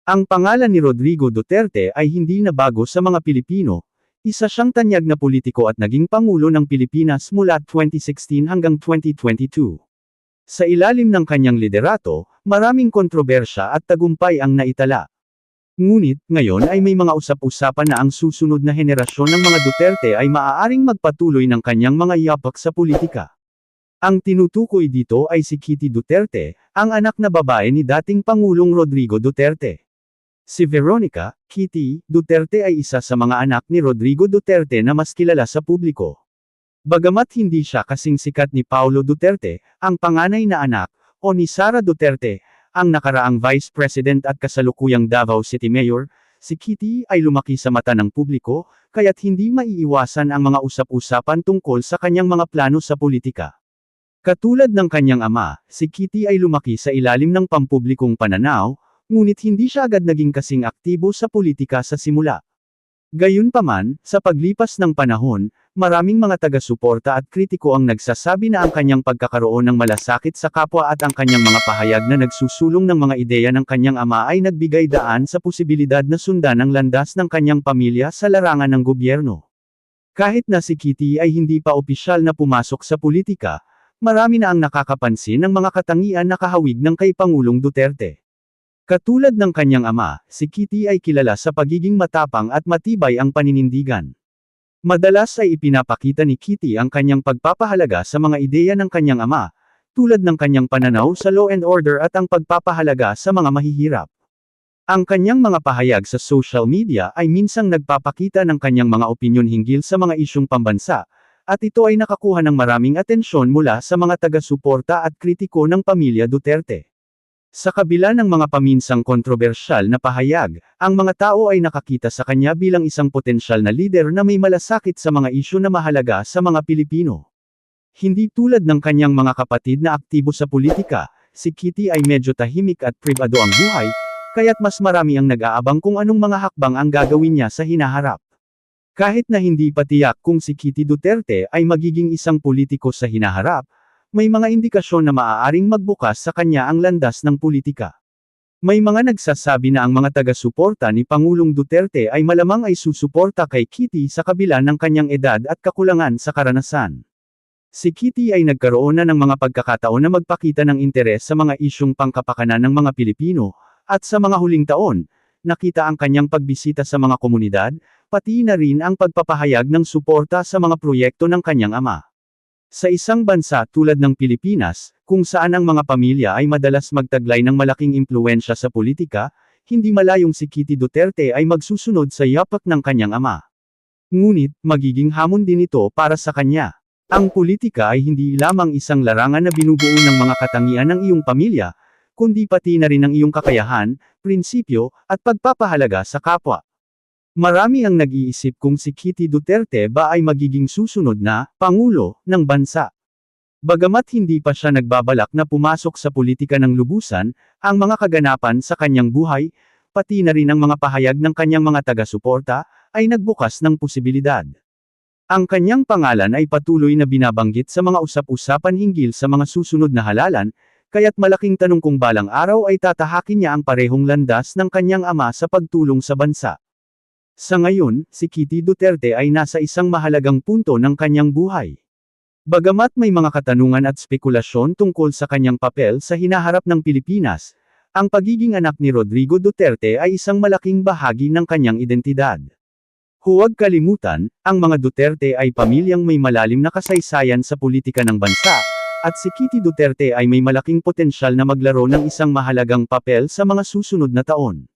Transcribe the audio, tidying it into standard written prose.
Ang pangalan ni Rodrigo Duterte ay hindi na bago sa mga Pilipino. Isa siyang tanyag na politiko at naging Pangulo ng Pilipinas mula 2016 hanggang 2022. Sa ilalim ng kanyang liderato, maraming kontrobersya at tagumpay ang naitala. Ngunit, ngayon ay may mga usap-usapan na ang susunod na henerasyon ng mga Duterte ay maaaring magpatuloy ng kanyang mga yapak sa politika. Ang tinutukoy dito ay si Kitty Duterte, ang anak na babae ni dating Pangulong Rodrigo Duterte. Si Veronica, Kitty, Duterte ay isa sa mga anak ni Rodrigo Duterte na mas kilala sa publiko. Bagamat hindi siya kasing sikat ni Paulo Duterte, ang panganay na anak, o ni Sara Duterte, ang nakaraang Vice President at kasalukuyang Davao City Mayor, si Kitty ay lumaki sa mata ng publiko, kaya't hindi maiiwasan ang mga usap-usapan tungkol sa kanyang mga plano sa politika. Katulad ng kanyang ama, si Kitty ay lumaki sa ilalim ng pampublikong pananaw, ngunit hindi siya agad naging kasing aktibo sa politika sa simula. Gayunpaman, sa paglipas ng panahon, maraming mga taga-suporta at kritiko ang nagsasabi na ang kanyang pagkakaroon ng malasakit sa kapwa at ang kanyang mga pahayag na nagsusulong ng mga ideya ng kanyang ama ay nagbigay daan sa posibilidad na sundan ang landas ng kanyang pamilya sa larangan ng gobyerno. Kahit na si Kitty ay hindi pa opisyal na pumasok sa politika, marami na ang nakakapansin ng mga katangian na kahawig ng kay Pangulong Duterte. Katulad ng kanyang ama, si Kitty ay kilala sa pagiging matapang at matibay ang paninindigan. Madalas ay ipinapakita ni Kitty ang kanyang pagpapahalaga sa mga ideya ng kanyang ama, tulad ng kanyang pananaw sa law and order at ang pagpapahalaga sa mga mahihirap. Ang kanyang mga pahayag sa social media ay minsang nagpapakita ng kanyang mga opinyon hinggil sa mga isyung pambansa, at ito ay nakakuha ng maraming atensyon mula sa mga taga-suporta at kritiko ng pamilya Duterte. Sa kabila ng mga paminsang kontrobersyal na pahayag, ang mga tao ay nakakita sa kanya bilang isang potensyal na lider na may malasakit sa mga isyu na mahalaga sa mga Pilipino. Hindi tulad ng kanyang mga kapatid na aktibo sa politika, si Kitty ay medyo tahimik at pribado ang buhay, kaya't mas marami ang nag-aabang kung anong mga hakbang ang gagawin niya sa hinaharap. Kahit na hindi pa tiyak kung si Kitty Duterte ay magiging isang politiko sa hinaharap, may mga indikasyon na maaaring magbukas sa kanya ang landas ng politika. May mga nagsasabi na ang mga taga-suporta ni Pangulong Duterte ay malamang ay susuporta kay Kitty sa kabila ng kanyang edad at kakulangan sa karanasan. Si Kitty ay nagkaroon na ng mga pagkakataon na magpakita ng interes sa mga isyung pangkapakanan ng mga Pilipino, at sa mga huling taon, nakita ang kanyang pagbisita sa mga komunidad, pati na rin ang pagpapahayag ng suporta sa mga proyekto ng kanyang ama. Sa isang bansa tulad ng Pilipinas, kung saan ang mga pamilya ay madalas magtaglay ng malaking impluwensya sa politika, hindi malayong si Kitty Duterte ay magsusunod sa yapak ng kanyang ama. Ngunit, magiging hamon din ito para sa kanya. Ang politika ay hindi lamang isang larangan na binubuo ng mga katangian ng iyong pamilya, kundi pati na rin ang iyong kakayahan, prinsipyo, at pagpapahalaga sa kapwa. Marami ang nag-iisip kung si Kitty Duterte ba ay magiging susunod na Pangulo ng bansa. Bagamat hindi pa siya nagbabalak na pumasok sa politika ng lubusan, ang mga kaganapan sa kanyang buhay, pati na rin ang mga pahayag ng kanyang mga taga-suporta, ay nagbukas ng posibilidad. Ang kanyang pangalan ay patuloy na binabanggit sa mga usap-usapan hinggil sa mga susunod na halalan, kaya't malaking tanong kung balang araw ay tatahakin niya ang parehong landas ng kanyang ama sa pagtulong sa bansa. Sa ngayon, si Kitty Duterte ay nasa isang mahalagang punto ng kanyang buhay. Bagamat may mga katanungan at spekulasyon tungkol sa kanyang papel sa hinaharap ng Pilipinas, ang pagiging anak ni Rodrigo Duterte ay isang malaking bahagi ng kanyang identidad. Huwag kalimutan, ang mga Duterte ay pamilyang may malalim na kasaysayan sa politika ng bansa, at si Kitty Duterte ay may malaking potensyal na maglaro ng isang mahalagang papel sa mga susunod na taon.